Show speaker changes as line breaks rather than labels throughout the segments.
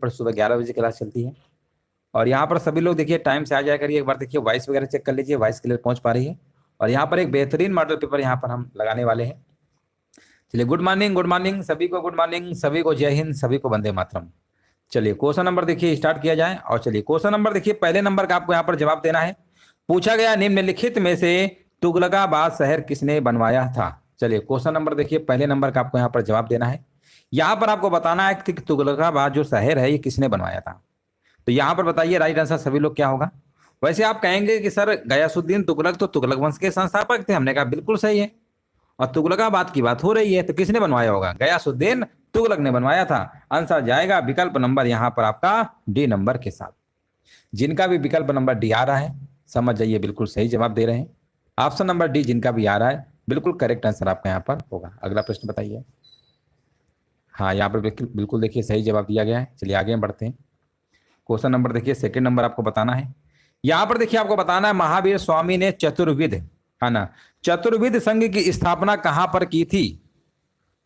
पर सुबह 11 बजे क्लास चलती है। और यहाँ पर सभी लोग देखिए टाइम से आ जाया करिए, एक बार देखिए वॉइस वगैरह चेक कर लीजिए, वॉइस क्लियर पहुंच पा रही है। और यहाँ पर एक बेहतरीन मॉडल पेपर यहाँ पर हम लगाने वाले हैं। चलिए गुड मॉर्निंग सभी को, गुड मॉर्निंग सभी को, जय हिंद सभी को, वंदे मातरम। चलिए क्वेश्चन नंबर देखिए स्टार्ट किया जाए। और चलिए क्वेश्चन नंबर देखिए, पहले नंबर का आपको यहाँ पर जवाब देना है। पूछा गया निम्नलिखित में से तुगलकाबाद शहर किसने बनवाया था। चलिए क्वेश्चन नंबर देखिए, पहले नंबर का आपको यहाँ पर जवाब देना है। यहाँ पर आपको बताना है कि तुगलकाबाद जो शहर है ये किसने बनवाया था। तो यहाँ पर बताइए राइट आंसर सभी लोग क्या होगा। वैसे आप कहेंगे कि सर गयासुद्दीन तुगलक तो तुगलक वंश के संस्थापक थे, हमने कहा बिल्कुल सही है। और तुगलकाबाद की बात हो रही है तो किसने बनवाया होगा, गयासुद्दीन तुगलक ने बनवाया था। आंसर जाएगा विकल्प नंबर यहाँ पर आपका डी नंबर के साथ। जिनका भी विकल्प नंबर डी आ रहा है समझ जाइए बिल्कुल सही जवाब दे रहे हैं। ऑप्शन नंबर डी जिनका भी आ रहा है बिल्कुल करेक्ट आंसर आपका यहाँ पर होगा। अगला प्रश्न बताइए। हाँ यहाँ पर बिल्कुल देखिए सही जवाब दिया गया है। चलिए आगे बढ़ते हैं। क्वेश्चन नंबर देखिए सेकंड नंबर आपको बताना है। यहाँ पर देखिए आपको बताना है महावीर स्वामी ने चतुर्विध, है ना, चतुर्विध संघ की स्थापना कहां पर की थी।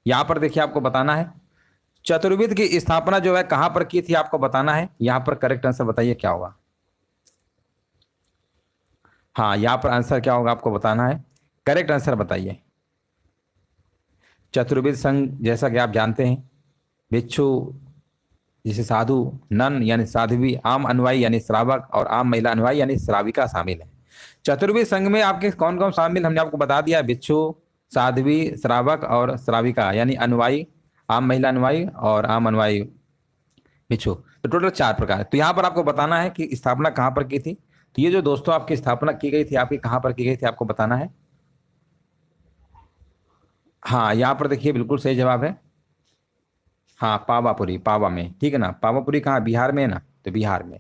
यहां पर देखिए आपको बताना है चतुर्विध की स्थापना जो है कहां पर की थी आपको बताना है। यहां पर करेक्ट आंसर बताइए क्या होगा। हाँ यहां पर आंसर क्या होगा आपको बताना है, करेक्ट आंसर बताइए। चतुर्विध संघ जैसा कि आप जानते हैं भिक्षु जिसे साधु, नन यानी साध्वी, आम अनुयायी यानी श्रावक और आम महिला अनुयायी यानी श्राविका शामिल है। चतुर्विध संघ में आपके कौन कौन शामिल हमने आपको बता दिया, भिक्षु, साध्वी, श्रावक और श्राविका यानी अनुयायी, आम महिला अनुयायी और आम अनुयायी भिक्षु। तो टोटल 4 प्रकार। तो यहाँ पर आपको बताना है कि स्थापना कहाँ पर की थी। तो ये जो दोस्तों आपकी स्थापना की गई थी आपकी कहाँ पर की गई थी आपको बताना है। हाँ यहाँ पर देखिए बिल्कुल सही जवाब है। हाँ पावापुरी, पावा में, ठीक है ना। पावापुरी कहाँ, बिहार में है ना, तो बिहार में।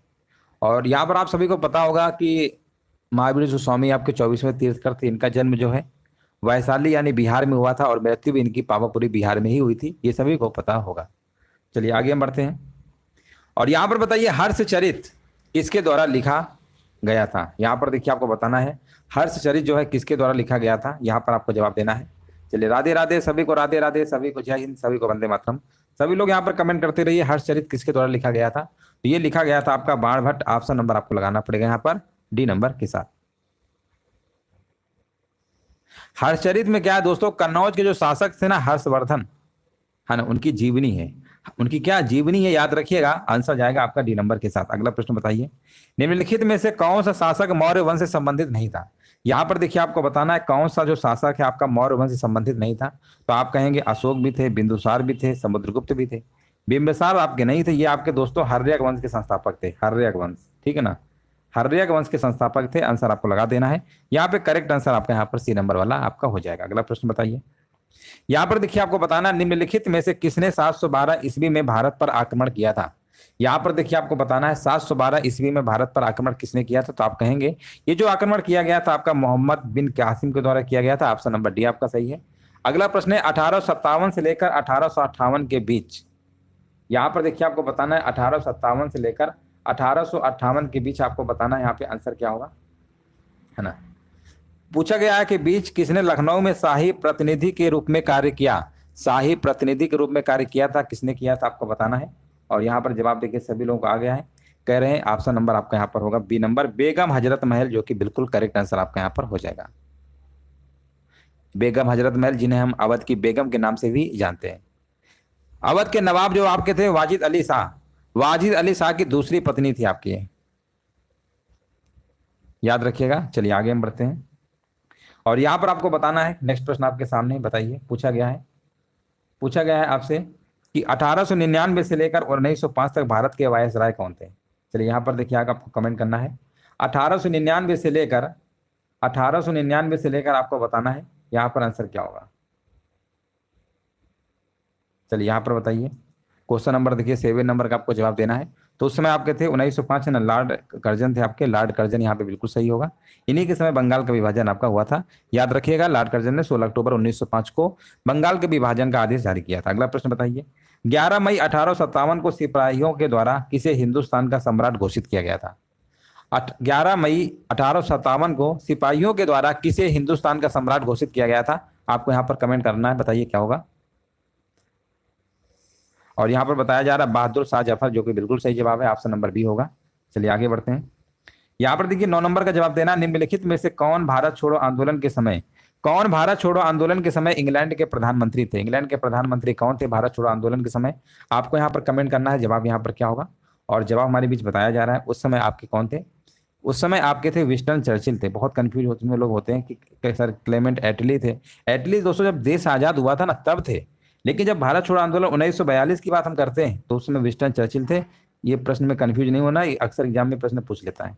और यहाँ पर आप सभी को पता होगा कि महावीर जो स्वामी आपके 24वें तीर्थकर थे, इनका जन्म जो है वैशाली यानी बिहार में हुआ था और मृत्यु भी इनकी पावापुरी बिहार में ही हुई थी, ये सभी को पता होगा। चलिए आगे हम बढ़ते हैं। और यहाँ पर बताइए हर्षचरित किसके द्वारा लिखा गया था। यहाँ पर देखिए आपको बताना है हर्षचरित जो है किसके द्वारा लिखा गया था, यहाँ पर आपको जवाब देना है। चलिए राधे राधे सभी को, राधे राधे सभी को, जय हिंद सभी को, वंदे मातरम। सभी लोग यहाँ पर कमेंट करते रहिए हर्षचरित किसके द्वारा लिखा गया था। तो ये लिखा गया था आपका बाणभट्ट। ऑप्शन नंबर आपको लगाना पड़ेगा यहाँ पर डी नंबर के साथ। हर्षचरित में क्या है दोस्तों, कन्नौज के जो शासक थे ना हर्षवर्धन, है ना, उनकी जीवनी है। उनकी क्या जीवनी है याद रखिएगा। आंसर जाएगा आपका डी नंबर के साथ। अगला प्रश्न बताइए निम्नलिखित में से कौन सा शासक मौर्य वंश से संबंधित नहीं था। यहाँ पर देखिए आपको बताना है कौन सा जो शासक है आपका मौर्य वंश से संबंधित नहीं था। तो आप कहेंगे अशोक भी थे, बिंदुसार भी थे, समुद्रगुप्त भी थे। बिंबिसार आपके नहीं थे, ये आपके दोस्तों हर्यक वंश के संस्थापक थे, हर्यक वंश, ठीक है ना, हर्यक वंश के संस्थापक थे। आंसर आपको लगा देना है यहाँ पे। करेक्ट आंसर आपका यहाँ पर सी नंबर वाला आपका हो जाएगा। अगला प्रश्न बताइए। यहाँ पर देखिए आपको बताना निम्नलिखित में से किसने 712 ईस्वी में भारत पर आक्रमण किया था। यहाँ पर देखिए आपको बताना है 712 ईस्वी में भारत पर आक्रमण किसने किया था। तो आप कहेंगे ये जो आक्रमण किया गया था आपका मोहम्मद बिन कासिम के द्वारा किया गया था। ऑप्शन नंबर डी आपका सही है। अगला प्रश्न है 1857 से लेकर 1858 के बीच। यहाँ पर देखिए आपको बताना है 1857 से लेकर 1858 के बीच आपको बताना है यहाँ पे आंसर क्या होगा, है ना। पूछा गया है कि बीच किसने लखनऊ में शाही प्रतिनिधि के रूप में कार्य किया। शाही प्रतिनिधि के रूप में कार्य किया था, किसने किया था आपको बताना है। और यहाँ पर जवाब देखिए सभी लोगों को आ गया है, कह रहे हैं ऑप्शन नंबर आपका यहाँ पर होगा बी नंबर, बेगम हजरत महल, जो कि बिल्कुल करेक्ट आंसर आपका यहाँ पर हो जाएगा। बेगम हजरत महल जिन्हें हम अवध की बेगम के नाम से भी जानते हैं। अवध के नवाब जो आपके थे वाजिद अली शाह, वाजिद अली शाह की दूसरी पत्नी थी आपकी, याद रखिएगा। चलिए आगे हम बढ़ते हैं। और यहां पर आपको बताना है नेक्स्ट प्रश्न आपके सामने बताइए। पूछा गया है आपसे कि 1899 से लेकर 1905 तक भारत के वायसराय कौन थे। चलिए यहां पर देखिए आपको कमेंट करना है 1899 से लेकर आपको बताना है यहां पर आंसर क्या होगा। चलिए यहाँ पर बताइए। क्वेश्चन नंबर देखिए 7 नंबर का आपको जवाब देना है। तो उस समय आपके थे 1905 है ना, लॉर्ड कर्जन थे आपके, लॉर्ड कर्जन यहाँ पे बिल्कुल सही होगा। इन्हीं के समय बंगाल का विभाजन आपका हुआ था, याद रखिएगा। लॉर्ड कर्जन ने 16 अक्टूबर 1905 को बंगाल के विभाजन का आदेश जारी किया था। अगला प्रश्न बताइए 11 मई 1857 को सिपाहियों के द्वारा किसे हिंदुस्तान का सम्राट घोषित किया गया था। 11 मई 1857 को सिपाहियों के द्वारा किसे हिंदुस्तान का सम्राट घोषित किया गया था। आपको यहाँ पर कमेंट करना है, बताइए क्या होगा। और यहाँ पर बताया जा रहा है बहादुर शाह जफर, जो कि बिल्कुल सही जवाब है, ऑप्शन नंबर बी होगा। चलिए आगे बढ़ते हैं। यहाँ पर देखिए 9 नंबर का जवाब देना, निम्नलिखित में से कौन भारत छोड़ो आंदोलन के समय, कौन भारत छोड़ो आंदोलन के समय इंग्लैंड के प्रधानमंत्री थे? इंग्लैंड के प्रधानमंत्री कौन थे भारत छोड़ो आंदोलन के समय? आपको यहाँ पर कमेंट करना है जवाब यहाँ पर क्या होगा, और जवाब हमारे बीच बताया जा रहा है। उस समय आपके कौन थे? उस समय आपके थे विंस्टन चर्चिल थे। बहुत कंफ्यूज होते में लोग होते हैं कि सर क्लेमेंट एटली थे। एटली दोस्तों जब देश आजाद हुआ था ना तब थे, लेकिन जब भारत छोड़ो आंदोलन 1942 की बात हम करते हैं तो उस समय विंस्टन चर्चिल थे। ये प्रश्न में कंफ्यूज नहीं होना, ये अक्सर एग्जाम में प्रश्न पूछ लेता है।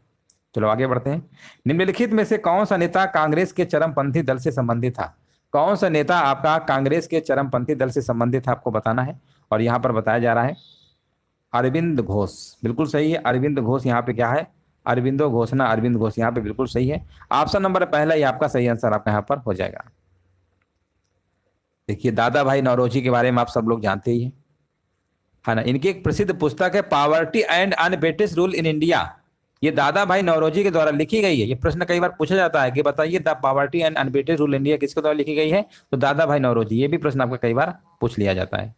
चलो आगे बढ़ते हैं। निम्नलिखित में से कौन सा नेता कांग्रेस के चरमपंथी दल से संबंधित था? कौन सा नेता आपका कांग्रेस के चरमपंथी दल से संबंधित था, आपको बताना है। और यहाँ पर बताया जा रहा है अरविंद घोष, बिल्कुल सही है। अरविंद घोष यहाँ पे क्या है? अरविंदो घोष ना, अरविंद घोष यहाँ पे बिल्कुल सही है। ऑप्शन नंबर पहला ही आपका सही आंसर आपका यहाँ पर हो जाएगा। देखिए दादा भाई नौरोजी के बारे में आप सब लोग जानते ही हैं, है ना। इनकी एक प्रसिद्ध पुस्तक है poverty and un British rule in India. ये दादा भाई नौरोजी के द्वारा लिखी गई है। ये प्रश्न कई बार पूछा जाता है कि बताइए the poverty and un British rule India किसके द्वारा लिखी गई है? तो दादा भाई नौरोजी। ये भी प्रश्न आपका कई बार पूछ लिया जाता है।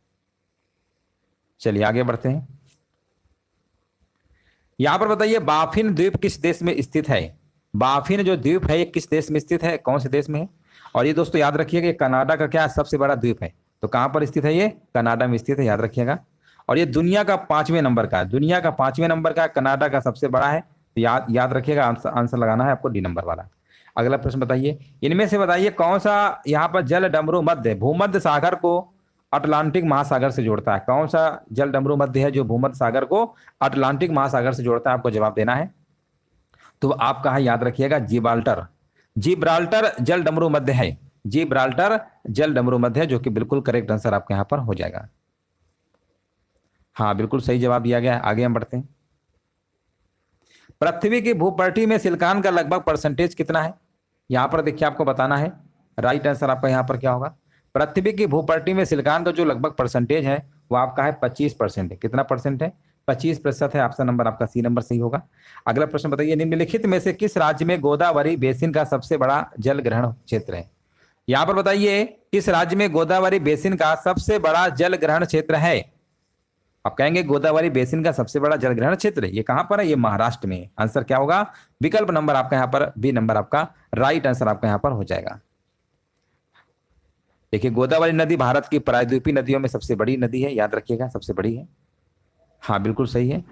चलिए आगे बढ़ते हैं। यहां पर बताइए बाफिन द्वीप किस देश में स्थित है? बाफिन जो द्वीप है ये किस देश में स्थित है, कौन से देश में है? और ये दोस्तों याद रखिएगा ये कनाडा का क्या सबसे बड़ा द्वीप है। तो कहां पर स्थित है? ये कनाडा में स्थित है, याद रखिएगा। और ये दुनिया का 5वें नंबर का है, दुनिया का 5वें नंबर का, कनाडा का सबसे बड़ा है। तो याद रखिएगा, आंसर लगाना है आपको डी नंबर वाला। अगला प्रश्न बताइए, इनमें से बताइए कौन सा यहाँ पर जल डमरू मध्य भूमध्य सागर को अटलांटिक महासागर से जोड़ता है? कौन सा जल डमरू मध्य है जो भूमध्य सागर को अटलांटिक महासागर से जोड़ता है? आपको जवाब देना है। तो आपका है, याद रखिएगा, जिब्राल्टर। जिब्राल्टर जल डमरू मध्य है, जिब्राल्टर जल डमरू मध्य है, जो कि बिल्कुल करेक्ट आंसर आपके यहाँ पर हो जाएगा। हाँ बिल्कुल सही जवाब दिया गया है। आगे हम बढ़ते हैं। पृथ्वी की भूपटल में सिलिकॉन का लगभग परसेंटेज कितना है? यहां पर देखिए आपको बताना है। राइट आंसर आपका यहाँ पर क्या होगा? पृथ्वी की भूपटल में सिलिकॉन का जो लगभग परसेंटेज है वो आपका है 25% है। कितना परसेंट है? 25% है। ऑप्शन नंबर आपका सी नंबर सही होगा। अगला प्रश्न बताइए, निम्नलिखित में से किस राज्य में गोदावरी बेसिन का सबसे बड़ा जल ग्रहण क्षेत्र है? यहाँ पर बताइए किस राज्य में गोदावरी बेसिन का सबसे बड़ा जल ग्रहण क्षेत्र है? आप कहेंगे गोदावरी बेसिन का सबसे बड़ा जल ग्रहण क्षेत्र ये कहां पर है? ये महाराष्ट्र में। आंसर क्या होगा? विकल्प नंबर आपका यहाँ पर बी नंबर आपका राइट आंसर आपका यहाँ पर हो जाएगा। देखिए गोदावरी नदी भारत की प्रायद्वीपीय नदियों में सबसे बड़ी नदी है, याद रखिएगा, सबसे बड़ी है। हाँ बिल्कुल सही है,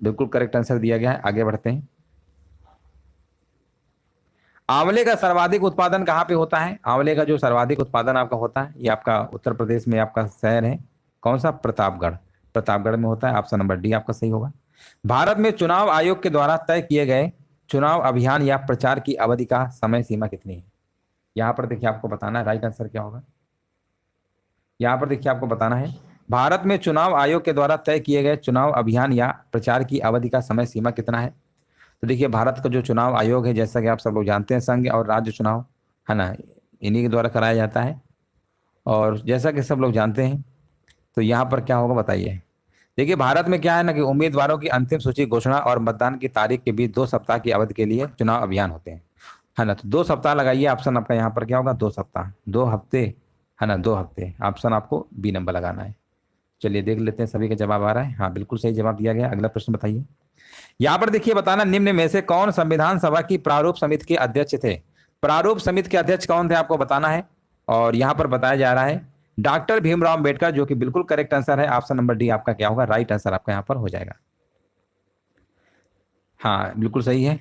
बिल्कुल करेक्ट आंसर दिया गया है। आगे बढ़ते हैं। आंवले का सर्वाधिक उत्पादन कहाँ पे होता है? आंवले का जो सर्वाधिक उत्पादन आपका होता है ये आपका उत्तर प्रदेश में आपका शहर है। कौन सा? प्रतापगढ़। प्रतापगढ़ में होता है। ऑप्शन नंबर डी आपका सही होगा। भारत में चुनाव आयोग के द्वारा तय किए गए चुनाव अभियान या प्रचार की अवधि का समय सीमा कितनी है? यहाँ पर देखिए आपको बताना है राइट आंसर क्या होगा। यहाँ पर देखिए आपको बताना है भारत में चुनाव आयोग के द्वारा तय किए गए चुनाव अभियान या प्रचार की अवधि का समय सीमा कितना है? तो देखिए भारत का जो चुनाव आयोग है, जैसा कि आप सब लोग जानते हैं, संघ और राज्य चुनाव, है ना, इन्हीं के द्वारा कराया जाता है। और जैसा कि सब लोग जानते हैं तो यहाँ पर क्या होगा बताइए। देखिए भारत में क्या है ना कि उम्मीदवारों की अंतिम सूची घोषणा और मतदान की तारीख के बीच 2 सप्ताह की अवधि के लिए चुनाव अभियान होते हैं, है ना। तो 2 सप्ताह लगाइए। ऑप्शन आपका यहाँ पर क्या होगा? 2 सप्ताह, 2 हफ्ते, है ना, 2 हफ्ते। ऑप्शन आपको बी नंबर लगाना है। चलिए देख लेते हैं सभी का जवाब आ रहा है। हाँ बिल्कुल सही जवाब दिया गया। अगला प्रश्न बताइए। यहाँ पर देखिए बताना, निम्न में से कौन संविधान सभा की प्रारूप समिति के अध्यक्ष थे? प्रारूप समिति के अध्यक्ष कौन थे आपको बताना है। और यहाँ पर बताया जा रहा है डॉक्टर भीमराव अम्बेडकर, जो कि बिल्कुल करेक्ट आंसर है। ऑप्शन नंबर डी आपका क्या होगा? राइट आंसर आपका यहाँ पर हो जाएगा। हाँ बिल्कुल सही है।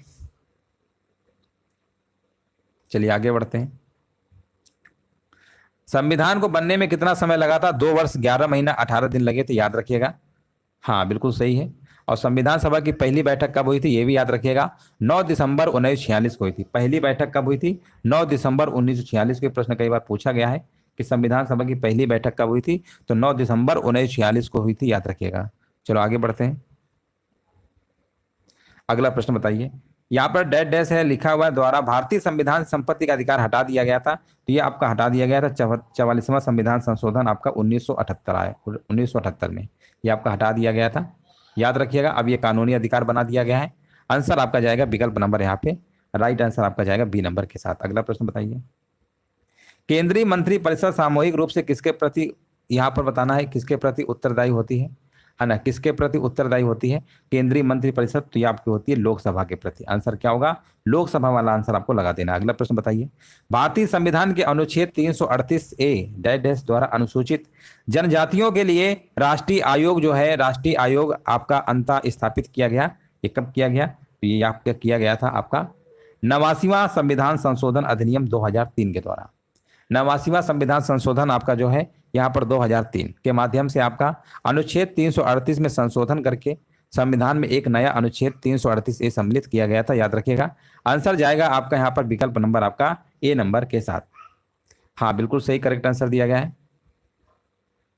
चलिए आगे बढ़ते हैं। संविधान को बनने में कितना समय लगा था? 2 वर्ष 11 महीना 18 दिन लगे थे, याद रखिएगा। हाँ बिल्कुल सही है। और संविधान सभा की पहली बैठक कब हुई थी ये भी याद रखिएगा? 9 दिसंबर 1946 को हुई थी। पहली बैठक कब हुई थी? 9 दिसंबर 1946 के प्रश्न कई बार पूछा गया है कि संविधान सभा की पहली बैठक कब हुई थी? तो 9 दिसंबर 1946 को हुई थी, याद रखिएगा। चलो आगे बढ़ते हैं। अगला प्रश्न बताइए। यहाँ पर डैश डैश है लिखा हुआ है, द्वारा भारतीय संविधान संपत्ति का अधिकार हटा दिया गया था। तो ये आपका हटा दिया गया था 44वां संविधान संशोधन आपका 1978 आया, 1978 में ये आपका हटा दिया गया था, याद रखिएगा। अब ये कानूनी अधिकार बना दिया गया है। आंसर आपका जाएगा विकल्प नंबर यहाँ पे राइट आंसर आपका जाएगा बी नंबर के साथ। अगला प्रश्न बताइए। केंद्रीय मंत्रिपरिषद सामूहिक रूप से किसके प्रति यहाँ पर बताना है किसके प्रति उत्तरदायी होती है ना, किसके प्रति उत्तरदायी होती है? केंद्रीय मंत्रिपरिषद, तो ये आपकी होती है लोकसभा के प्रति। आंसर क्या होगा? लोकसभा वाला आंसर आपको लगा देना। अगला प्रश्न बताइए, भारतीय संविधान के अनुच्छेद 338 ए डैश डैश द्वारा अनुसूचित जनजातियों के लिए राष्ट्रीय आयोग जो है, राष्ट्रीय आयोग आपका अंतः स्थापित किया गया। ये कब किया गया? तो ये आपका किया गया था आपका 89वां संविधान संशोधन अधिनियम 2003 के द्वारा। 89वां संविधान संशोधन आपका जो है यहाँ पर 2003 के माध्यम से आपका अनुच्छेद 338 में संशोधन करके संविधान में एक नया अनुच्छेद 338 ए सम्मिलित किया गया था। याद रखिएगा, आंसर जाएगा आपका यहाँ पर विकल्प नंबर आपका ए नंबर के साथ। हाँ, बिल्कुल सही करेक्ट आंसर दिया गया है।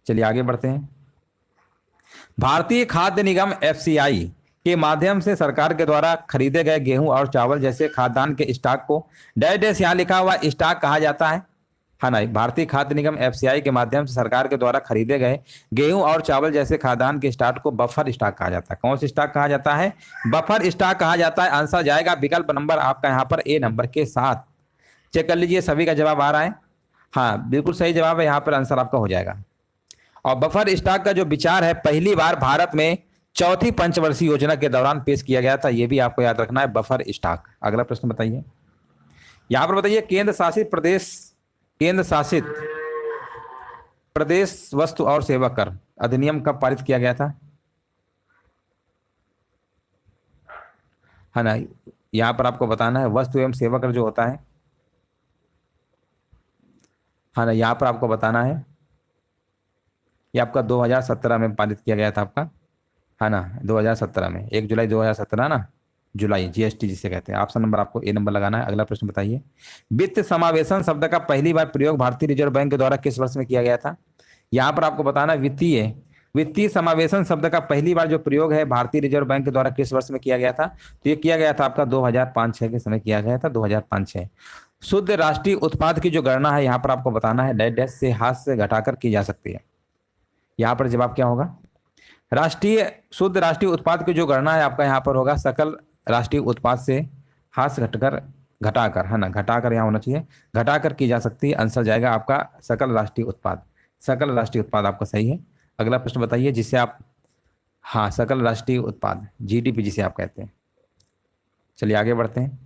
चलिए आगे बढ़ते हैं। भारतीय खाद्य निगम एफसीआई के माध्यम से सरकार के द्वारा खरीदे गए गेहूं और चावल जैसे खाद्यान्न के स्टॉक को डैश डैश यहाँ लिखा हुआ स्टॉक कहा जाता है ना। भारतीय खाद्य निगम एफसीआई के माध्यम से सरकार के द्वारा खरीदे गए गेहूं और चावल जैसे खाद्यान्न के स्टॉक को बफर स्टॉक कहा जाता है। कौन सा स्टॉक कहा जाता है? बफर स्टॉक कहा जाता है। आंसर जाएगा विकल्प नंबर आपका यहाँ पर ए नंबर के साथ। चेक कर लीजिए सभी का जवाब आ रहा है। हाँ, बिल्कुल सही जवाब है, यहाँ पर आंसर आपका हो जाएगा। और बफर स्टॉक का जो विचार है पहली बार भारत में चौथी पंचवर्षीय योजना के दौरान पेश किया गया था। यह भी आपको याद रखना है, बफर स्टॉक। अगला प्रश्न बताइए, यहां पर बताइए केंद्र शासित प्रदेश वस्तु और सेवा कर अधिनियम कब पारित किया गया था? है ना, यहां पर आपको बताना है वस्तु एवं सेवा कर जो होता है ना, यहां पर आपको बताना है ये आपका 2017 में पारित किया गया था आपका, है ना, 2017 में 1 जुलाई 2017 ना, जुलाई, जीएसटी जिसे कहते हैं। ऑप्शन नंबर आपको ए नंबर लगाना है। अगला प्रश्न बताइए, वित्त समावेशन शब्द का पहली बार प्रयोग भारतीय रिजर्व बैंक के द्वारा किस वर्ष में किया गया था? यहाँ पर आपको बताना वित्तीय समावेशन शब्द का पहली बार जो प्रयोग है भारतीय रिजर्व बैंक के द्वारा किस वर्ष में किया गया था? तो ये किया गया था आपका 2005-6 के समय किया गया था, 2005-6। शुद्ध राष्ट्रीय उत्पाद की जो गणना है यहाँ पर आपको बताना है डैश डैश से हाथ से घटाकर की जा सकती है। यहाँ पर जवाब क्या होगा? शुद्ध राष्ट्रीय उत्पाद की जो गणना है आपका यहाँ पर होगा सकल राष्ट्रीय उत्पाद से हाथ से घटाकर, है ना, घटाकर यहाँ होना चाहिए, घटाकर की जा सकती है। आंसर जाएगा आपका सकल राष्ट्रीय उत्पाद। सकल राष्ट्रीय उत्पाद आपका सही है। अगला प्रश्न बताइए जिसे आप, हाँ, सकल राष्ट्रीय उत्पाद, जीडीपी जिसे आप कहते हैं। चलिए आगे बढ़ते हैं।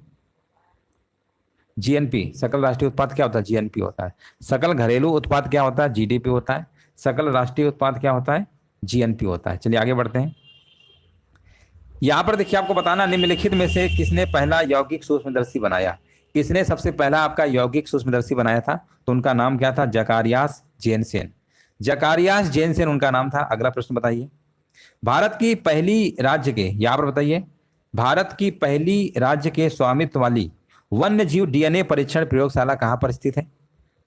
जीएनपी, सकल राष्ट्रीय उत्पाद क्या होता है? जीएनपी होता है। सकल घरेलू उत्पाद क्या होता है? जीडीपी होता है। सकल राष्ट्रीय उत्पाद क्या होता है? जीएनपी होता है। चलिए आगे बढ़ते हैं। यहां पर देखिए आपको बताना निम्नलिखित में से किसने पहला यौगिक सूक्ष्मदर्शी बनाया? किसने सबसे पहला आपका यौगिक सूक्ष्मदर्शी बनाया था? तो उनका नाम क्या था? जकारियास जेनसेन। जकारियास जेनसेन उनका नाम था। अगला प्रश्न बताइए, भारत की पहली राज्य के, यहां पर बताइए, भारत की पहली राज्य के स्वामित्व वाली वन्य जीव डीएनए परीक्षण प्रयोगशाला कहां पर स्थित है?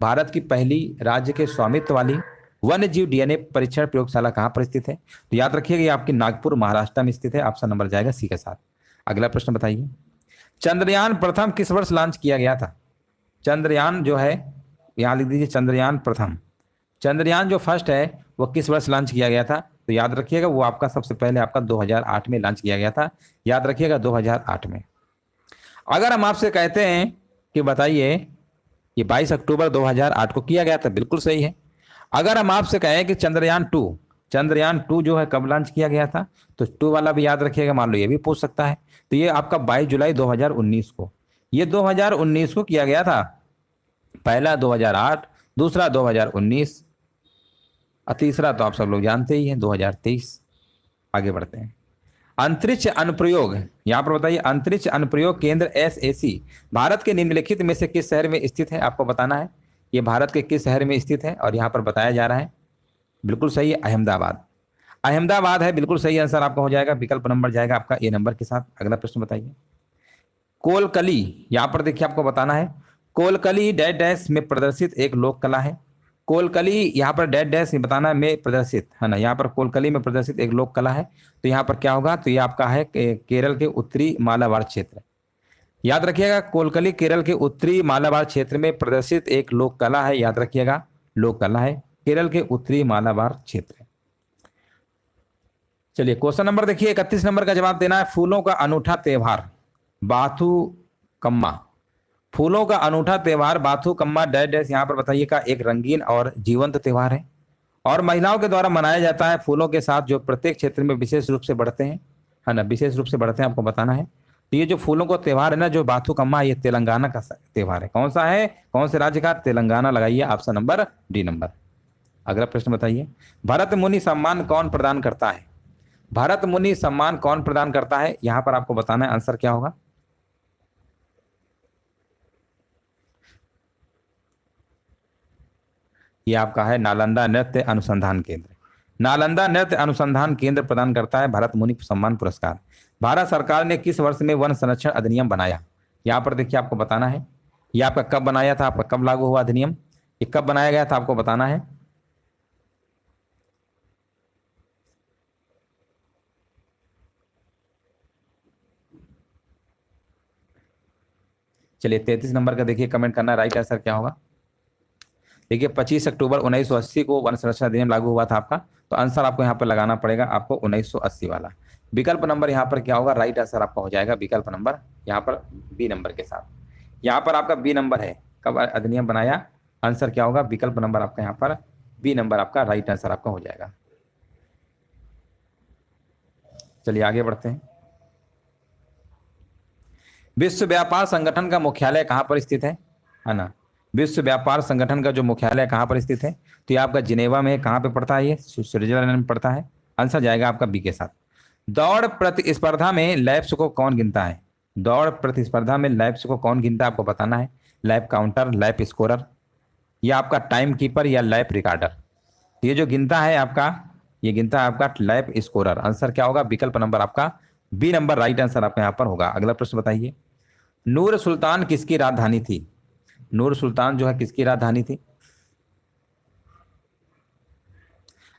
भारत की पहली राज्य के स्वामित्व वाली वन्य जीव डीएनए परीक्षण प्रयोगशाला कहां पर स्थित है? तो याद रखिएगा ये आपकी नागपुर महाराष्ट्र में स्थित है। ऑप्शन नंबर जाएगा सी के साथ। अगला प्रश्न बताइए, चंद्रयान प्रथम किस वर्ष लॉन्च किया गया था? चंद्रयान जो है, यहां लिख दीजिए चंद्रयान प्रथम। चंद्रयान जो फर्स्ट है वो किस वर्ष लॉन्च किया गया था? तो याद रखिएगा वो आपका सबसे पहले आपका 2008 में लॉन्च किया गया था। याद रखिएगा 2008 में। अगर हम आपसे कहते हैं कि बताइए ये 22 अक्टूबर 2008 को किया गया था, बिल्कुल सही है। अगर हम आपसे कहें कि चंद्रयान 2 जो है कब लॉन्च किया गया था, तो 2 वाला भी याद रखिएगा, मान लो ये भी पूछ सकता है। तो ये आपका 22 जुलाई 2019 को, ये 2019 को किया गया था। पहला 2008, दूसरा 2019 और तीसरा तो आप सब लोग जानते ही हैं 2023। आगे बढ़ते हैं। अंतरिक्ष अनुप्रयोग, यहाँ पर बताइए अंतरिक्ष अनुप्रयोग केंद्र एसएसी भारत के निम्नलिखित में से किस शहर में स्थित है? आपको बताना है ये भारत के किस शहर में स्थित है और यहाँ पर बताया जा रहा है। बिल्कुल सही है, अहमदाबाद। अहमदाबाद है, बिल्कुल सही आंसर आपका हो जाएगा। विकल्प नंबर जाएगा आपका ए नंबर के साथ। अगला प्रश्न बताइए, कोलकली, यहाँ पर देखिए आपको बताना है कोलकली डैश डैश में प्रदर्शित एक लोक कला है। कोलकली यहाँ पर डैश डैश बताना है में प्रदर्शित, है ना, यहाँ पर कोलकली में प्रदर्शित एक लोक कला है। तो यहाँ पर क्या होगा? तो ये आपका है केरल के उत्तरी मालाबार क्षेत्र। याद रखिएगा कोलकली केरल के उत्तरी मालाबार क्षेत्र में प्रदर्शित एक लोक कला है। याद रखिएगा लोक कला है केरल के उत्तरी मालाबार क्षेत्र। चलिए क्वेश्चन नंबर देखिए 31 नंबर का जवाब देना है। फूलों का अनूठा त्योहार बाथुकम्मा, फूलों का अनूठा त्योहार बाथुकम्मा डैश डैश यहाँ पर बताइए का एक रंगीन और जीवंत त्योहार है। और महिलाओं के द्वारा मनाया जाता है फूलों के साथ, जो प्रत्येक क्षेत्र में विशेष रूप से बढ़ते हैं, है ना, विशेष रूप से बढ़ते हैं, आपको बताना है। तो ये जो फूलों का त्योहार है ना, जो बाथुकम्मा, ये तेलंगाना का त्योहार है। कौन सा है, कौन से राज्य का, तेलंगाना लगाइए, ऑप्शन नंबर डी नंबर। अगला प्रश्न बताइए, भरत मुनि सम्मान कौन प्रदान करता है? भरत मुनि सम्मान कौन प्रदान करता है, यहां पर आपको बताना है आंसर क्या होगा। ये आपका है नालंदा नृत्य अनुसंधान केंद्र। नालंदा नृत्य अनुसंधान केंद्र प्रदान करता है भरत मुनि सम्मान पुरस्कार। भारत सरकार ने किस वर्ष में वन संरक्षण अधिनियम बनाया? यहाँ पर देखिए आपको बताना है, ये आपका कब बनाया था, आपका कब लागू हुआ अधिनियम, ये कब बनाया गया था, आपको बताना है। चलिए 33 नंबर का देखिए कमेंट करना, राइट आंसर क्या होगा। देखिए 25 अक्टूबर 1980 को वन संरक्षण अधिनियम लागू हुआ था आपका, तो आंसर आपको यहाँ पर लगाना पड़ेगा आपको 1980 वाला। विकल्प नंबर यहाँ पर क्या होगा, राइट आंसर आपका हो जाएगा विकल्प नंबर यहाँ पर बी नंबर के साथ। यहाँ पर आपका बी नंबर है, कब अधिनियम बनाया, आंसर क्या होगा, विकल्प नंबर आपका यहाँ पर बी नंबर आपका राइट आंसर आपका हो जाएगा। चलिए आगे बढ़ते हैं। विश्व व्यापार संगठन का मुख्यालय कहाँ पर स्थित है ना। विश्व व्यापार संगठन का जो मुख्यालय कहाँ पर स्थित है, तो ये आपका जिनेवा में, कहाँ पे पड़ता है, ये स्विट्जरलैंड में पड़ता है। आंसर जाएगा आपका बी के साथ। दौड़ प्रतिस्पर्धा में लैप्स को कौन गिनता है? दौड़ प्रतिस्पर्धा में लैप्स को कौन गिनता है, आपको बताना है। लैप काउंटर, लैप स्कोरर, या आपका टाइम कीपर, या लैप रिकॉर्डर। ये जो गिनता है आपका, ये गिनता है आपका लैप स्कोरर। आंसर क्या होगा, विकल्प नंबर आपका बी नंबर राइट आंसर आपका यहाँ पर होगा। अगला प्रश्न बताइए, नूर सुल्तान किसकी राजधानी थी? नूर सुल्तान जो है किसकी राजधानी थी?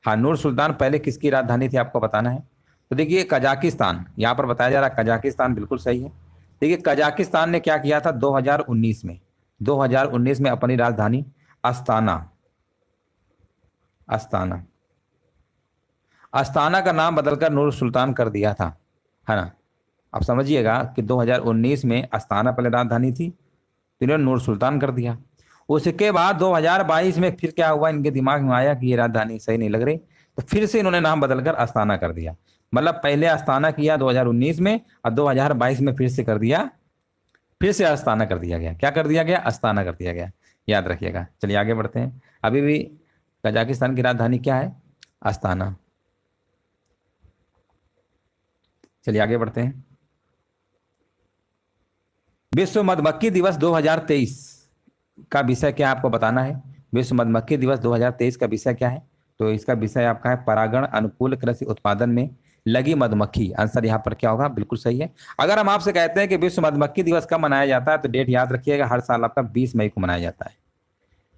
हाँ, नूर सुल्तान पहले किसकी राजधानी थी, आपको बताना है। तो देखिए कजाकिस्तान, यहाँ पर बताया जा रहा है कजाकिस्तान, बिल्कुल सही है। देखिए कजाकिस्तान ने क्या किया था 2019 में, 2019 में अपनी राजधानी अस्ताना, अस्ताना, अस्ताना का नाम बदलकर नूर सुल्तान कर दिया था, है ना। आप समझिएगा कि 2019 में अस्ताना पहले राजधानी थी, तो इन्होंने नूर सुल्तान कर दिया। उसके बाद 2022 में फिर क्या हुआ, इनके दिमाग में आया कि ये राजधानी सही नहीं लग रही, तो फिर से इन्होंने नाम बदलकर अस्ताना कर दिया। मतलब पहले अस्ताना किया 2019 में, और 2022 में फिर से कर दिया, फिर से अस्ताना कर दिया गया। क्या कर दिया गया, अस्ताना कर दिया गया, याद रखिएगा। चलिए आगे बढ़ते हैं। अभी भी कजाकिस्तान की राजधानी क्या है, अस्ताना। चलिए आगे बढ़ते हैं। विश्व मधुमक्खी दिवस 2023 का विषय क्या आपको बताना है। विश्व मधुमक्खी दिवस 2023 का विषय क्या है, तो इसका विषय आपका है परागण अनुकूल कृषि उत्पादन में लगी मधुमक्खी। आंसर यहाँ पर क्या होगा, बिल्कुल सही है। अगर हम आपसे कहते हैं कि विश्व मधुमक्खी दिवस कब मनाया जाता है, तो डेट याद रखिएगा, हर साल आपका 20 मई को मनाया जाता है।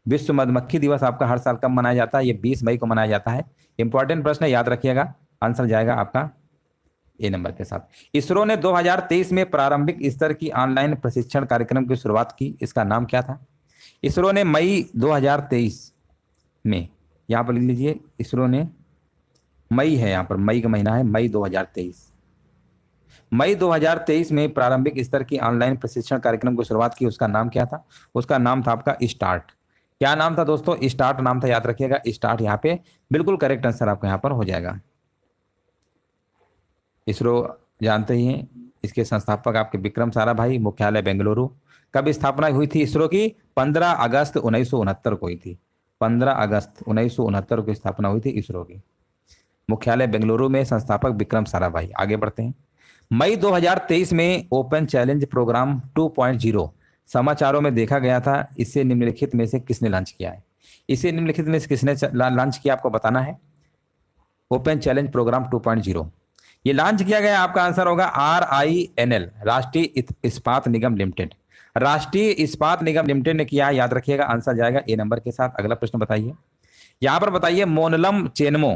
विश्व मधुमक्खी दिवस आपका हर साल कब मनाया जाता है, ये 20 मई को मनाया जाता है। इंपॉर्टेंट प्रश्न है, याद रखिएगा। आंसर जाएगा आपका ए नंबर के साथ। इसरो ने 2023 में प्रारंभिक स्तर की ऑनलाइन प्रशिक्षण कार्यक्रम की शुरुआत की, इसका नाम क्या था? इसरो ने मई 2023 में, यहाँ पर लिख लीजिए, इसरो ने, मई है यहाँ पर, मई का महीना है, मई 2023, मई 2023 में प्रारंभिक स्तर की ऑनलाइन प्रशिक्षण कार्यक्रम की शुरुआत की। उसका नाम क्या था? उसका नाम था आपका स्टार्ट। क्या नाम था दोस्तों? स्टार्ट नाम था, याद रखिएगा। स्टार्ट यहाँ पे बिल्कुल करेक्ट आंसर आपका यहाँ पर हो जाएगा। इसरो जानते ही हैं, इसके संस्थापक आपके विक्रम साराभाई, मुख्यालय बेंगलुरु। कब स्थापना हुई थी इसरो की? 15 अगस्त 1969 को हुई थी। 15 अगस्त 1969 को स्थापना हुई थी इसरो की, मुख्यालय बेंगलुरु में, संस्थापक विक्रम साराभाई। आगे बढ़ते हैं। मई 2023 में ओपन चैलेंज प्रोग्राम 2.0 समाचारों में देखा गया था, इसे निम्नलिखित में से किसने लॉन्च किया है? इसे निम्नलिखित में से किसने लॉन्च किया, आपको बताना है। ओपन चैलेंज प्रोग्राम 2.0 ये लॉन्च किया गया, आपका आंसर होगा RINL, राष्ट्रीय इस्पात निगम लिमिटेड। राष्ट्रीय इस्पात निगम लिमिटेड ने किया, याद रखिएगा। आंसर जाएगा ए नंबर के साथ। अगला प्रश्न बताइए, यहां पर बताइए, मोनलम चेनमो,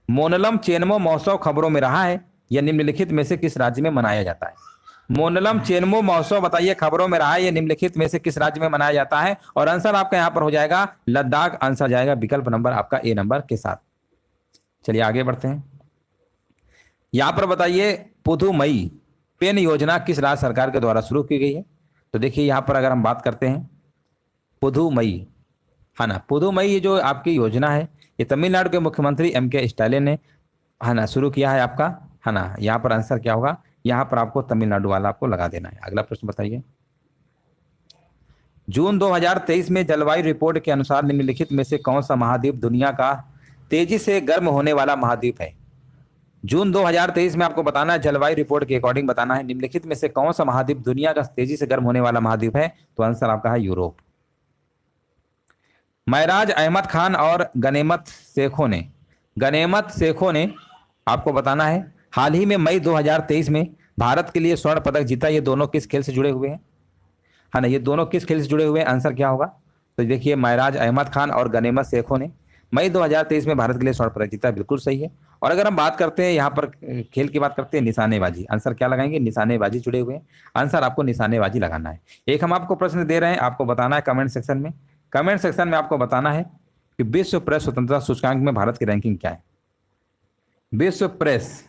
मोनलम चेनमो महोत्सव खबरों में रहा है, यह निम्नलिखित में से किस राज्य में मनाया जाता है? मोनलम चेनमो महोत्सव बताइए खबरों में रहा है, यह निम्नलिखित में से किस राज्य में मनाया जाता है? और आंसर आपका यहां पर हो जाएगा लद्दाख। आंसर जाएगा विकल्प नंबर आपका ए नंबर के साथ। चलिए आगे बढ़ते हैं। यहां पर बताइए, पुदुमई पेन योजना किस राज्य सरकार के द्वारा शुरू की गई है? तो देखिए यहां पर अगर हम बात करते हैं पुदुमई, है ना, पुदुमई ये जो आपकी योजना है, ये तमिलनाडु के मुख्यमंत्री M.K. स्टालिन ने, है ना, शुरू किया है आपका, है ना। यहाँ पर आंसर क्या होगा, यहाँ पर आपको तमिलनाडु वाला आपको लगा देना है। अगला प्रश्न बताइए। जून 2023 में जलवायु रिपोर्ट के अनुसार निम्नलिखित में से कौन सा महाद्वीप दुनिया का तेजी से गर्म होने वाला महाद्वीप है। जून 2023 में आपको बताना है, जलवायु रिपोर्ट के अकॉर्डिंग बताना है, निम्नलिखित में से कौन सा महाद्वीप दुनिया का तेजी से गर्म होने वाला महाद्वीप है। तो आंसर आपका है यूरोप। महराज अहमद खान और गनेमत शेखों ने आपको बताना है, हाल ही में मई 2023 में भारत के लिए स्वर्ण पदक जीता। ये दोनों किस खेल से जुड़े हुए हैं, है ना, ये दोनों किस खेल से जुड़े हुए हैं, आंसर क्या होगा। तो देखिए, महराज अहमद खान और गनेमत शेखों ने मई 2023 में भारत के लिए स्वर्ण पदक जीता, बिल्कुल सही है। और अगर हम बात करते हैं यहाँ पर खेल की बात करते हैं, निशानेबाजी, आंसर क्या लगाएंगे, निशानेबाजी जुड़े हुए हैं, आंसर आपको निशानेबाजी लगाना है। एक हम आपको प्रश्न दे रहे हैं, आपको बताना है कमेंट सेक्शन में, आपको बताना है कि विश्व प्रेस स्वतंत्रता सूचकांक में भारत की रैंकिंग क्या है। विश्व प्रेस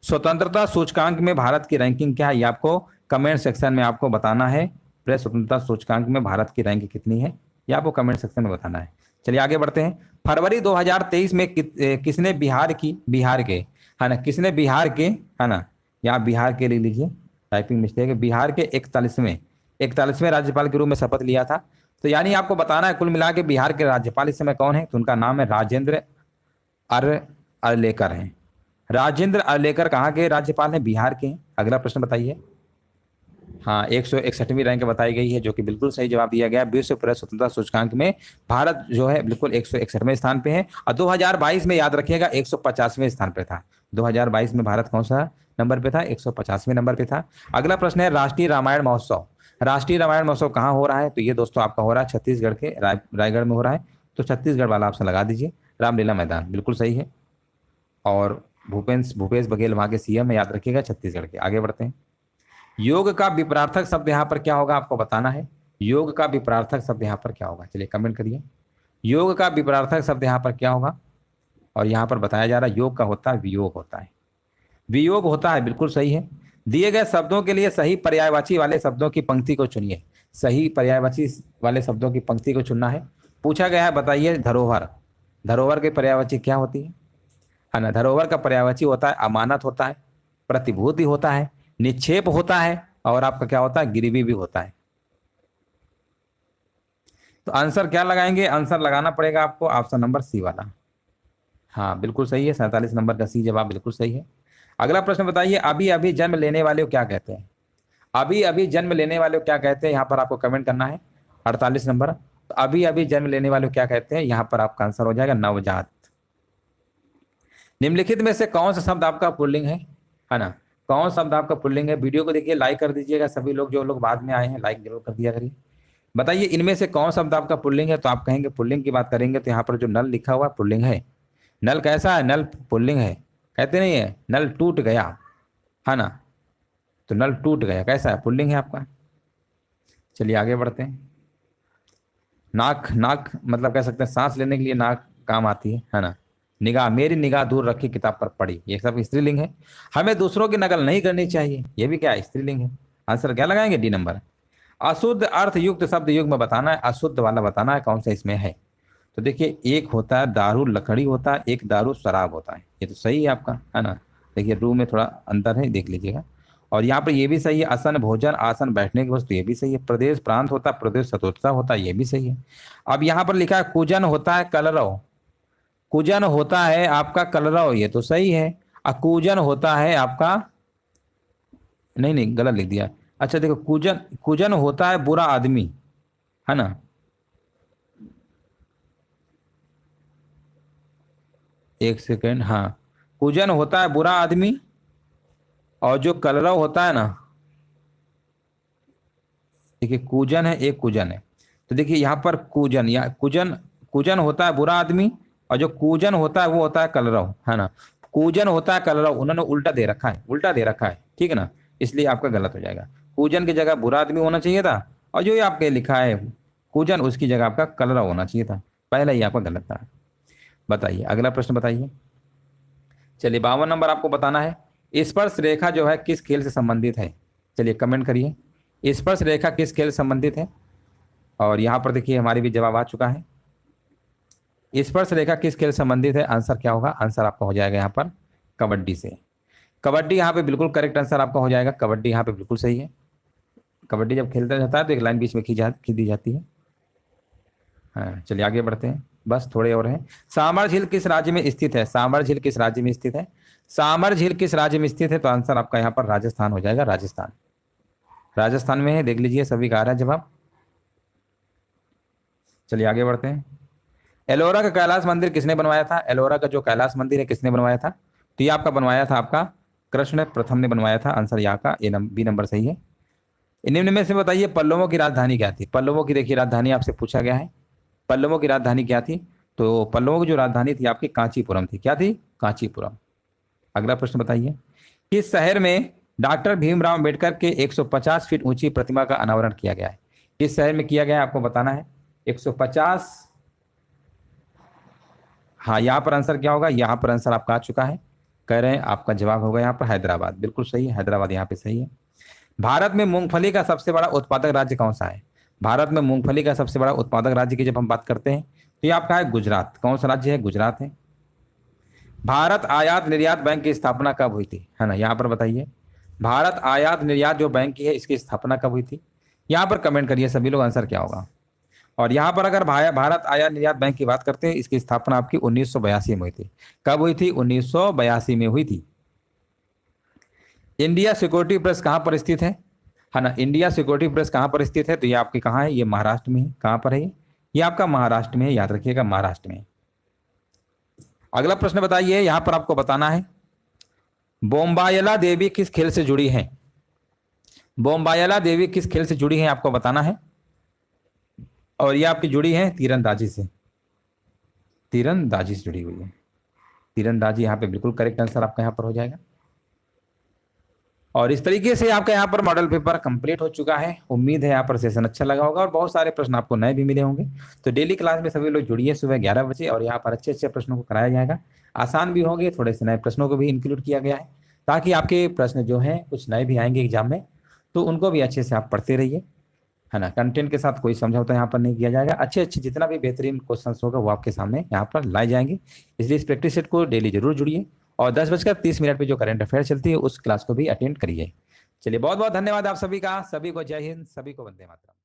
स्वतंत्रता सूचकांक में भारत की रैंकिंग क्या है, ये आपको कमेंट सेक्शन में आपको बताना है। प्रेस स्वतंत्रता सूचकांक में भारत की रैंक कितनी है, ये आपको कमेंट सेक्शन में बताना है। चलिए आगे बढ़ते हैं। फरवरी 2023 में किसने बिहार के, है ना, किसने बिहार के, है ना, यहाँ बिहार के ले लीजिए, टाइपिंग मिस्टेक है, बिहार के 41वें राज्यपाल के रूप में शपथ लिया था। तो यानी आपको बताना है कुल मिला के बिहार के राज्यपाल इस समय कौन है, तो उनका नाम है राजेंद्र अरलेकर हैं। राजेंद्र अरलेकर कहाँ के राज्यपाल हैं, बिहार के। अगला प्रश्न बताइए। हाँ, 161वीं रैंक बताई गई है, जो कि बिल्कुल सही जवाब दिया गया। विश्व प्रेस स्वतंत्रता सूचकांक में भारत जो है बिल्कुल 161वें स्थान पे है। और 2022 में याद रखिएगा 150वें स्थान पे था। 2022 में भारत कौन सा नंबर पे था, 150वें नंबर पे था। अगला प्रश्न है, राष्ट्रीय रामायण महोत्सव कहाँ हो रहा है। तो ये दोस्तों आपका हो रहा है छत्तीसगढ़ के रायगढ़ में हो रहा है। तो छत्तीसगढ़ वाला ऑप्शन लगा दीजिए, रामलीला मैदान, बिल्कुल सही है। और भूपेश बघेल वहाँ के CM है, याद रखिएगा छत्तीसगढ़ के। आगे बढ़ते हैं। योग का विपरार्थक शब्द यहाँ पर क्या होगा, आपको बताना है। योग का विपरार्थक शब्द यहाँ पर क्या होगा, चलिए कमेंट करिए। योग का विपरार्थक शब्द यहाँ पर क्या होगा, और यहाँ पर बताया जा रहा है योग का होता है वियोग होता है, बिल्कुल सही है। दिए गए शब्दों के लिए सही पर्यायवाची वाले शब्दों की पंक्ति को चुनिए। सही पर्यायवाची वाले शब्दों की पंक्ति को चुनना है। पूछा गया है, बताइए धरोहर के पर्यायवाची क्या होती है ना। धरोहर का पर्यायवाची होता है अमानत होता है, प्रतिभूति होता है, निक्षेप होता है, और आपका क्या होता है, गिरवी भी होता है। तो आंसर क्या लगाएंगे, आंसर लगाना पड़ेगा आपको ऑप्शन नंबर C वाला। हाँ बिल्कुल सही है, 47 नंबर का C जवाब बिल्कुल सही है। अगला प्रश्न बताइए, अभी अभी जन्म लेने वाले को क्या कहते हैं। अभी अभी जन्म लेने वाले को क्या कहते हैं, यहाँ पर आपको कमेंट करना है। 48 नंबर। तो अभी अभी जन्म लेने वाले को क्या कहते हैं, यहाँ पर आपका आंसर हो जाएगा नवजात। निम्नलिखित में से कौन सा शब्द आपका पुल्लिंग है ना, कौन शब्द आपका पुल्लिंग है। वीडियो को देखिए, लाइक कर दीजिएगा सभी लोग, जो लोग बाद में आए हैं लाइक जरूर कर दिया करिए। बताइए इनमें से कौन शब्द आपका पुल्लिंग है। तो आप कहेंगे पुल्लिंग की बात करेंगे तो यहाँ पर जो नल लिखा हुआ है पुल्लिंग है। नल कैसा है, नल पुल्लिंग है, कहते नहीं है नल टूट गया, है ना। तो नल टूट गया कैसा है, पुल्लिंग है आपका। चलिए आगे बढ़ते हैं। नाक मतलब कह सकते हैं सांस लेने के लिए नाक काम आती है ना। निगाह, मेरी निगाह दूर रखी किताब पर पड़ी, ये सब स्त्रीलिंग है। हमें दूसरों की नकल नहीं करनी चाहिए, ये भी क्या है, स्त्रीलिंग है। आंसर क्या लगाएंगे, D नंबर। अशुद्ध अर्थ युक्त शब्द युग में बताना है, अशुद्ध वाला बताना है कौन सा इसमें है। तो देखिए, एक होता है दारू लकड़ी होता है, एक दारू शराब होता है, ये तो सही है आपका, है ना। देखिए रू में थोड़ा अंतर है, देख लीजिएगा। और यहाँ पर ये भी सही है, आसन भोजन, आसन बैठने की वस्तु, ये भी सही है। प्रदेश प्रांत होता है, प्रदेश सतोत्सव होता है, ये भी सही है। अब यहाँ पर लिखा है कुजन होता है कलरव, कुजन होता है आपका कलरव, ये तो सही है। अकूजन होता है आपका, नहीं गलत लिख दिया। अच्छा देखो, कुजन होता है बुरा आदमी, है ना। एक सेकेंड, हाँ, कुजन होता है बुरा आदमी, और जो कलरव होता है ना, देखिए कुजन है, एक कुजन है। तो देखिए यहाँ पर कुजन या कुजन होता है बुरा आदमी, और जो कूजन होता है वो होता है कलरव, है ना। कूजन होता है कलरव, उन्होंने उल्टा दे रखा है, ठीक है ना, इसलिए आपका गलत हो जाएगा। कूजन की जगह बुरा आदमी होना चाहिए था, और जो ये आपके लिखा है कूजन, उसकी जगह आपका कलरव होना चाहिए था, पहला ही आपका गलत था। बताइए अगला प्रश्न बताइए। चलिए 52 नंबर आपको बताना है, स्पर्श रेखा जो है किस खेल से संबंधित है। चलिए कमेंट करिए, स्पर्श रेखा किस खेल से संबंधित है। और यहाँ पर देखिए हमारी भी जवाब आ चुका है। स्पर्श रेखा किस खेल से संबंधित है? आंसर क्या होगा? आंसर आपका हो जाएगा यहाँ पर कबड्डी से। कबड्डी यहाँ पे बिल्कुल करेक्ट आंसर आपका हो जाएगा। कबड्डी यहाँ पे बिल्कुल सही है। कबड्डी जब खेलता जाता है तो एक लाइन बीच में खींच दी जाती है। हाँ, चलिए आगे बढ़ते हैं, बस थोड़े और हैं। सामर झील किस राज्य में स्थित है? सामर झील किस राज्य में स्थित है? सामर झील किस राज्य में स्थित है? तो आंसर आपका यहाँ पर राजस्थान हो जाएगा। राजस्थान, राजस्थान में है, देख लीजिए सभी का आ रहा है जवाब। चलिए आगे बढ़ते हैं। एलोरा का कैलाश मंदिर किसने बनवाया था? एलोरा का जो कैलाश मंदिर है किसने बनवाया था? तो ये आपका बनवाया था आपका कृष्ण प्रथम ने बनवाया था। आंसर यहाँ का बी नंबर सही है। निम्न में से बताइए पल्लवों की राजधानी क्या थी? पल्लवों की देखिए राजधानी आपसे पूछा गया है। पल्लवों की राजधानी क्या थी? तो पल्लवों की जो राजधानी थी आपकी कांचीपुरम थी। क्या थी? कांचीपुरम। अगला प्रश्न बताइए, किस शहर में डॉक्टर भीमराव अंबेडकर के 150 फीट ऊंची प्रतिमा का अनावरण किया गया है? किस शहर में किया गया है आपको बताना है। 150, हाँ यहाँ पर आंसर क्या होगा? यहाँ पर आंसर आपका आ चुका है, कह रहे हैं आपका जवाब होगा यहाँ पर हैदराबाद। बिल्कुल सही है, हैदराबाद यहाँ पे सही है। भारत में मूंगफली का सबसे बड़ा उत्पादक राज्य कौन सा है? भारत में मूंगफली का सबसे बड़ा उत्पादक राज्य की जब हम बात करते हैं तो ये आपका है गुजरात। कौन सा राज्य है? गुजरात है। भारत आयात निर्यात बैंक की स्थापना कब हुई थी? है ना, यहाँ पर बताइए। भारत आयात निर्यात जो बैंक की है इसकी स्थापना कब हुई थी? यहाँ पर कमेंट करिए सभी लोग, आंसर क्या होगा। और यहाँ पर अगर भारत आयात निर्यात बैंक की बात करते हैं, इसकी स्थापना आपकी 1982 में हुई थी। कब हुई थी? 1982 में हुई थी। इंडिया सिक्योरिटी प्रेस कहाँ पर स्थित है ना, इंडिया सिक्योरिटी प्रेस कहाँ पर स्थित है? तो ये आपकी कहाँ है? ये महाराष्ट्र में है। कहाँ पर है ये आपका महाराष्ट्र में है, याद रखिएगा महाराष्ट्र में। अगला प्रश्न बताइए, यहां पर आपको बताना है बोम्बायला देवी किस खेल से जुड़ी है? बोम्बायला देवी किस खेल से जुड़ी है आपको बताना है। और ये आपकी जुड़ी है तीरंदाजी से। तीरंदाजी से जुड़ी हुई है। तीरंदाजी यहाँ पे बिल्कुल करेक्ट आंसर आपका यहाँ पर हो जाएगा। और इस तरीके से आपका यहाँ पर मॉडल पेपर कंप्लीट हो चुका है। उम्मीद है यहाँ पर सेशन अच्छा लगा होगा और बहुत सारे प्रश्न आपको नए भी मिले होंगे। तो डेली क्लास में सभी लोग जुड़िए सुबह 11 बजे, और यहाँ पर अच्छे अच्छे प्रश्नों को कराया जाएगा। आसान भी होंगे, थोड़े से नए प्रश्नों को भी इंक्लूड किया गया है, ताकि आपके प्रश्न जो हैं कुछ नए भी आएंगे एग्जाम में, तो उनको भी अच्छे से आप पढ़ते रहिए, है ना। कंटेंट के साथ कोई समझौता यहाँ पर नहीं किया जाएगा। अच्छे अच्छे जितना भी बेहतरीन क्वेश्चन होगा वो आपके सामने यहाँ पर लाए जाएंगे। इसलिए इस प्रैक्टिस सेट को डेली जरूर जुड़िए, और 10:30 पे जो करंट अफेयर चलती है उस क्लास को भी अटेंड करिए। चलिए बहुत बहुत धन्यवाद आप सभी का। सभी को जय हिंद, सभी को वंदे मातरम।